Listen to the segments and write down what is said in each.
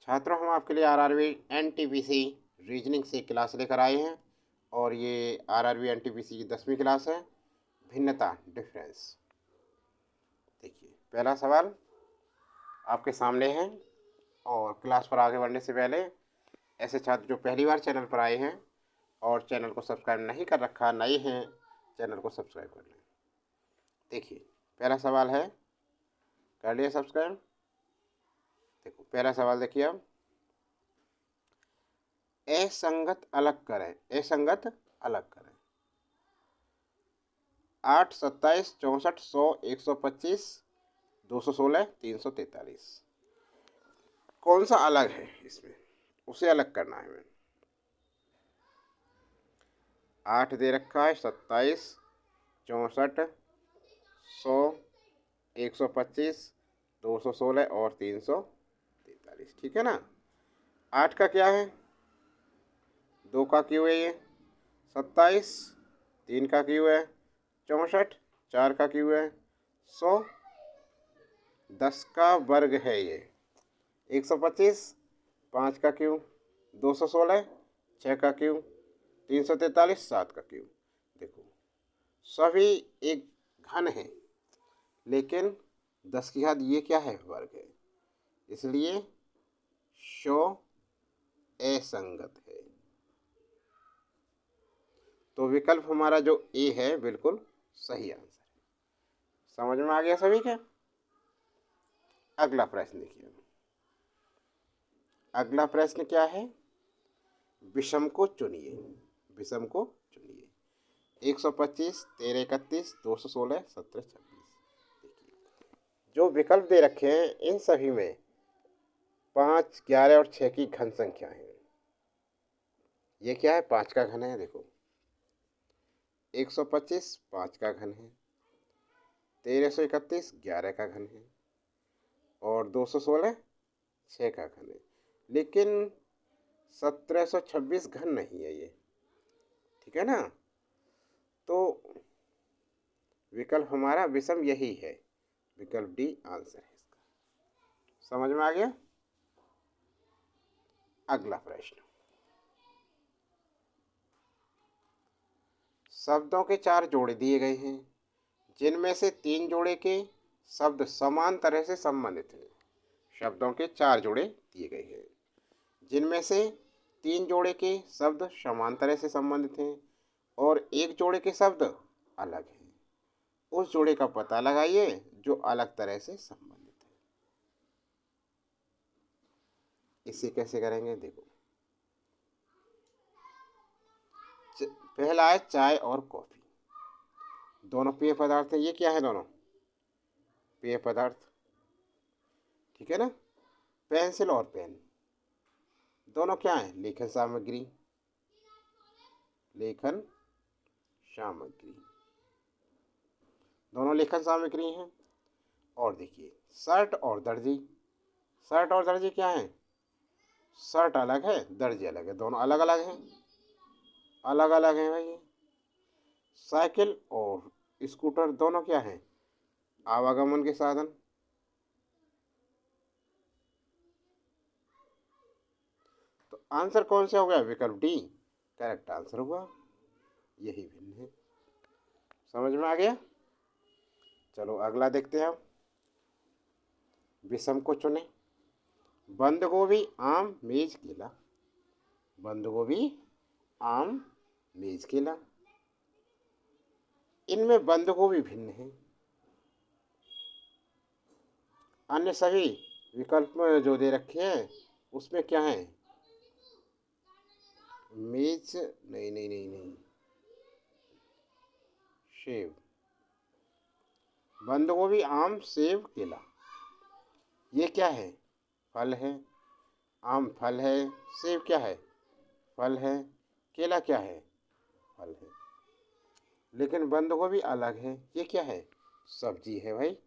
छात्रों, हम आपके लिए आरआरबी एनटीपीसी रीजनिंग से क्लास लेकर आए हैं और ये आरआरबी एनटीपीसी की 10वीं क्लास है। भिन्नता, डिफरेंस। देखिए, पहला सवाल आपके सामने है। और क्लास पर आगे बढ़ने से पहले ऐसे छात्र जो पहली बार चैनल पर आए हैं और चैनल को सब्सक्राइब नहीं कर रखा, नए हैं, चैनल को सब्सक्राइब कर लें। देखिए, पहला सवाल है, कर लिया सब्सक्राइब। देखो, पहला सवाल देखिए अब, असंगत अलग करें। असंगत अलग करें। 8, 27, 64, 100, 125, 216, 343। कौन सा अलग है इसमें, उसे अलग करना है हमें। 8 दे रखा है, 27, 64, 100, 125, 216 और 343। ठीक है ना। 8 का क्या है, 2 का क्यों है ये, 27 3 का क्यों है, 64 4 का क्यों है, 100 10 का वर्ग है ये, 125 5 का क्यों, 216 6 का क्यों, 343 7 का क्यों। देखो, सभी एक घन है, लेकिन 10 की घात ये क्या है, वर्ग है, इसलिए शो असंगत है। तो विकल्प हमारा जो ए है बिल्कुल सही आंसर है। समझ में आ गया सभी के। अगला प्रश्न देखिए। अगला प्रश्न क्या है, विषम को चुनिए। विषम को चुनिए। 125, 13, 31, 216, 17, 26। देखिए, जो विकल्प दे रखे हैं इन सभी में 5, 11 और 6 की घन संख्या है। ये क्या है, 5 का घन है। देखो, 125 5 का घन है, 1331 11 का घन है और 216 6 का घन है। लेकिन 1726 घन नहीं है ये। ठीक है ना। तो विकल्प हमारा विषम यही है, विकल्प डी आंसर है इसका। समझ में आ गया। अगला प्रश्न, शब्दों के 4 जोड़े दिए गए हैं, जिनमें से 3 जोड़े के शब्द समान तरह से संबंधित हैं। शब्दों के 4 जोड़े दिए गए हैं, जिनमें से 3 जोड़े के शब्द समान तरह से संबंधित हैं और 1 जोड़े के शब्द अलग हैं। उस जोड़े का पता लगाइए जो अलग तरह से संबंधित है। इसे कैसे करेंगे, देखो, पहला है चाय और कॉफी। दोनों पेय पदार्थ हैं। ये क्या है, दोनों पेय पदार्थ। ठीक है ना। पेंसिल और पेन दोनों क्या है, लेखन सामग्री। लेखन सामग्री, दोनों लेखन सामग्री हैं। और देखिए, शर्ट और दर्जी। शर्ट और दर्जी क्या है, शर्ट अलग है, दर्जी अलग है, दोनों अलग अलग हैं। अलग अलग हैं भाई। साइकिल और स्कूटर दोनों क्या हैं, आवागमन के साधन। तो आंसर कौन सा हो गया, विकल्प डी करेक्ट आंसर हुआ। यही भिन्न है। समझ में आ गया। चलो अगला देखते हैं हम। विषम को चुने। बंद गोभी, आम, मेज, केला। बंद गोभी, आम, मेज, केला। इनमें बंद गोभी भिन्न है। अन्य सभी विकल्प में जो दे रखे हैं उसमें क्या है, मेज नहीं नहीं नहीं नहीं, सेब। बंद गोभी, आम, सेब, केला, ये क्या है, फल है। आम फल है, सेब क्या है, फल है, केला क्या है, फल है। लेकिन बंद गोभी अलग है, ये क्या है, सब्जी है भाई।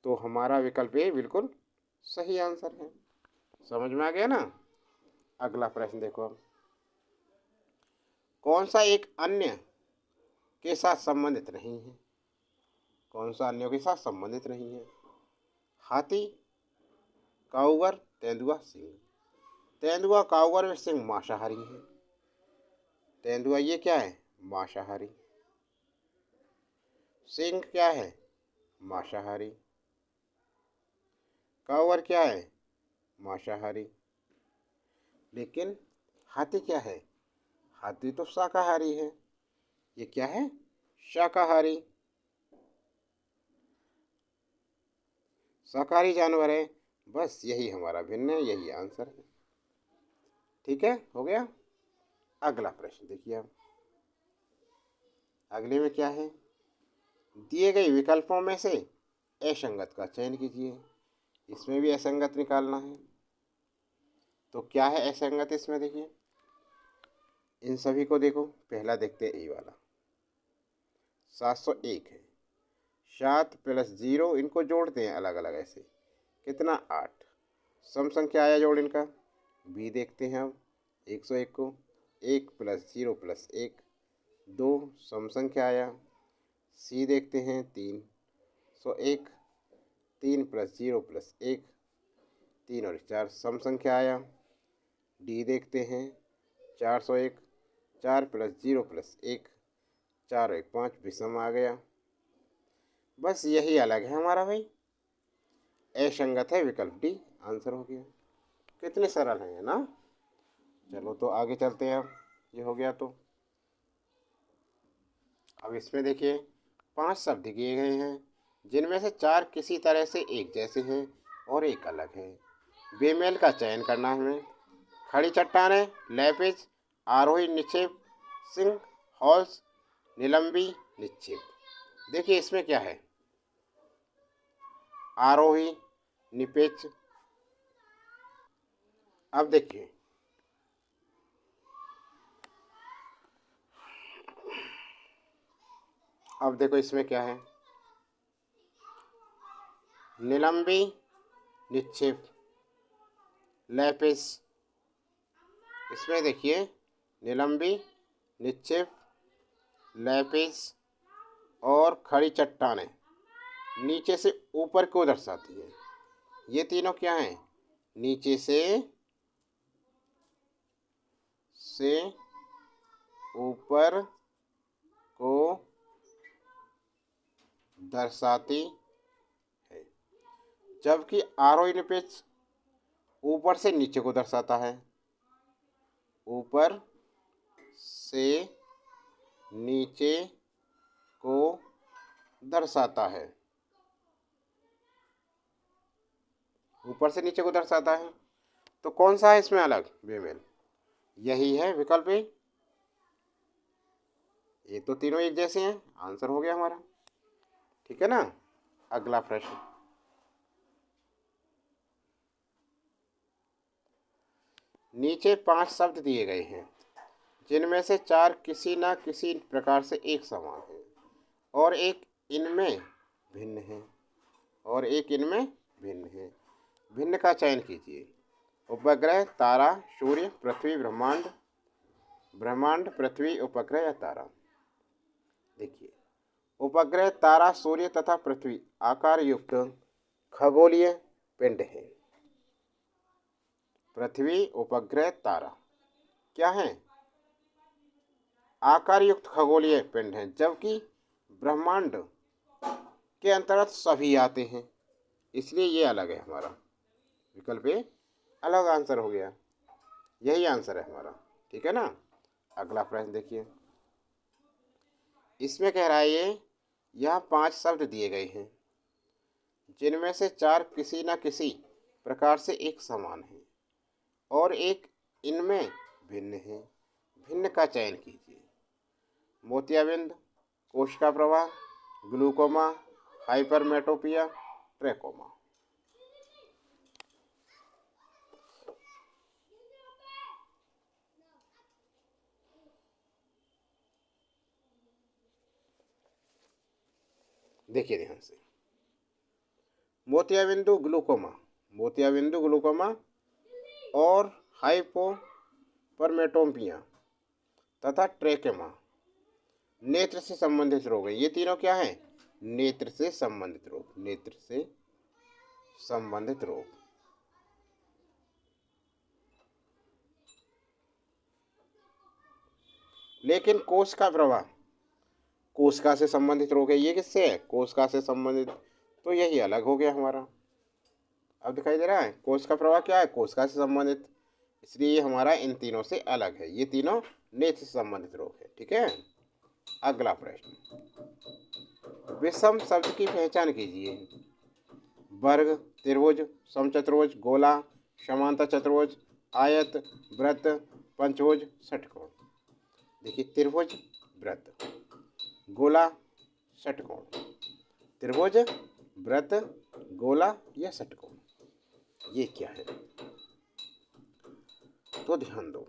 तो हमारा विकल्प ए बिल्कुल सही आंसर है। समझ में आ गया ना। अगला प्रश्न देखो अब, कौन सा एक अन्य के साथ संबंधित नहीं है। कौन सा अन्यों के साथ संबंधित नहीं है, हाथी, काऊगर, तेंदुआ, सींग। तेंदुआ, काऊगर व सींग मांसाहारी है। तेंदुआ ये क्या है? मांसाहारी। सींग क्या है? मांसाहारी। काऊगर क्या है? मांसाहारी। लेकिन हाथी क्या है? हाथी तो शाकाहारी है। ये क्या है? शाकाहारी। शाकाहारी जानवर है। बस यही हमारा भिन्न है, यही आंसर है। ठीक है, हो गया। अगला प्रश्न देखिए अब। अगले में क्या है? दिए गए विकल्पों में से असंगत का चयन कीजिए। इसमें भी असंगत निकालना है। तो क्या है असंगत इसमें? देखिए इन सभी को देखो। पहला देखते हैं ए वाला। 701 है। 7 प्लस 0, इनको जोड़ते हैं अलग अलग ऐसे। कितना? 8। सम संख्या आया जोड़ इनका। बी देखते हैं अब 101 को। 1 प्लस 0 प्लस 1 2 सम संख्या आया। सी देखते हैं 301। 3 प्लस 0 प्लस 1 3 और 4 सम संख्या आया। डी देखते हैं 401। 4 प्लस 0 प्लस 1 4 और 1 5 विषम आ गया। बस यही अलग है हमारा भाई। असंगत है विकल्प डी, आंसर हो गया। कितने सरल हैं ना। चलो तो आगे चलते हैं। अब ये हो गया तो अब इसमें देखिए 5 शब्द दिए गए हैं जिनमें से 4 किसी तरह से एक जैसे हैं और एक अलग है। बेमेल का चयन करना है हमें। खड़ी चट्टानें, लैपिस, आरोही निक्षेप, सिंह, हॉल्स, निलंबी निक्षेप। देखिए इसमें क्या है? आरोही, निपेच। अब देखिए अब देखो इसमें क्या है? निलंबी निक्षेप, लैपिस। इसमें देखिए निलंबी निक्षेप, लैपिस और खड़ी चट्टानें नीचे से ऊपर को दर्शाती है। ये तीनों क्या हैं? नीचे से ऊपर को दर्शाती है। जबकि आरोही निपेच ऊपर से नीचे को दर्शाता है। ऊपर से नीचे को दर्शाता है। ऊपर से नीचे को दर्शाता है। तो कौन सा है इसमें अलग बेमेल? यही है विकल्प ए। ये तो तीनों एक जैसे हैं, आंसर हो गया हमारा। ठीक है ना। अगला प्रश्न। नीचे 5 शब्द दिए गए हैं जिनमें से 4 किसी न किसी प्रकार से एक समान है और एक इनमें भिन्न है। भिन्न का चयन कीजिए। उपग्रह, तारा, सूर्य, पृथ्वी, ब्रह्मांड। ब्रह्मांड, पृथ्वी, उपग्रह या तारा। देखिए उपग्रह, तारा, सूर्य तथा पृथ्वी आकार युक्त खगोलीय पिंड है। पृथ्वी, उपग्रह, तारा क्या है? आकार युक्त खगोलीय पिंड हैं। जबकि ब्रह्मांड के अंतर्गत सभी आते हैं, इसलिए ये अलग है हमारा। विकल्प ए अलग आंसर हो गया। यही आंसर है हमारा। ठीक है ना। अगला प्रश्न देखिए। इसमें कह रहा है ये यहाँ 5 शब्द दिए गए हैं जिनमें से 4 किसी न किसी प्रकार से एक समान है और एक इनमें भिन्न है। भिन्न का चयन कीजिए। मोतियाबिंद, कोशिका प्रवाह, ग्लूकोमा, हाइपरमेट्रोपिया, ट्रैकोमा। देखिए ध्यान से। मोतियाबिंदु ग्लूकोमा और हाइपोपरमेटोपिया तथा ट्रैकोमा नेत्र से संबंधित रोग है। ये तीनों क्या हैं? नेत्र से संबंधित रोग। लेकिन कोशिका प्रवाह कोशिका से संबंधित रोग है, ये किससे है, कोशिका से संबंधित, तो यही अलग हो गया हमारा। अब दिखाई दे रहा है, कोशिका प्रवाह क्या है, कोशिका से संबंधित, इसलिए ये हमारा इन तीनों से अलग है, ये तीनों नेत्र से संबंधित रोग है। ठीक है, अगला प्रश्न, विषम शब्द की पहचान कीजिए। वर्ग, त्रिभुज, समचतुर्भुज, गोला, समांतर चतुर्भुज, आयत, वृत्त, पंचभुज, षटकोण। देखिए, त्रिभुज, वृत्त, गोला, षटकोण, त्रिभुज, वृत्त, गोला या षटकोण, ये क्या है, तो ध्यान दो।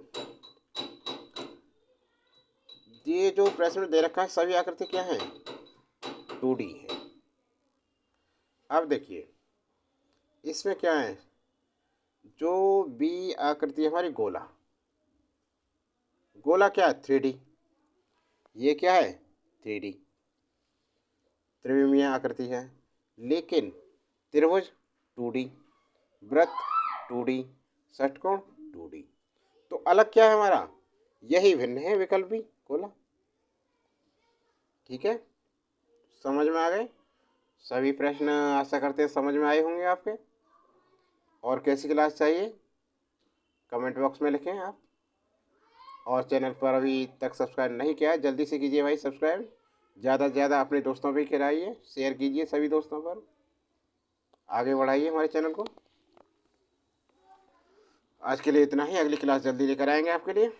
ये जो प्रश्न दे रखा है सभी आकृति क्या है, 2D है। अब देखिए इसमें क्या है, जो बी आकृति हमारी गोला, गोला क्या है, 3D, ये क्या है 3D, त्रिविमीय आकृति है। लेकिन त्रिभुज 2D, वृत्त 2D, षटकोण 2D, तो अलग क्या है हमारा, यही भिन्न है विकल्पी गोला। ठीक है, समझ में आ गए सभी प्रश्न, आशा करते हैं समझ में आए होंगे आपके। और कैसी क्लास चाहिए कमेंट बॉक्स में लिखें आप। और चैनल पर अभी तक सब्सक्राइब नहीं किया है, जल्दी से कीजिए भाई सब्सक्राइब, ज़्यादा से ज़्यादा अपने दोस्तों पे खिलाइए, शेयर कीजिए सभी दोस्तों पर, आगे बढ़ाइए हमारे चैनल को। आज के लिए इतना ही, अगली क्लास जल्दी लेकर आएंगे आपके लिए।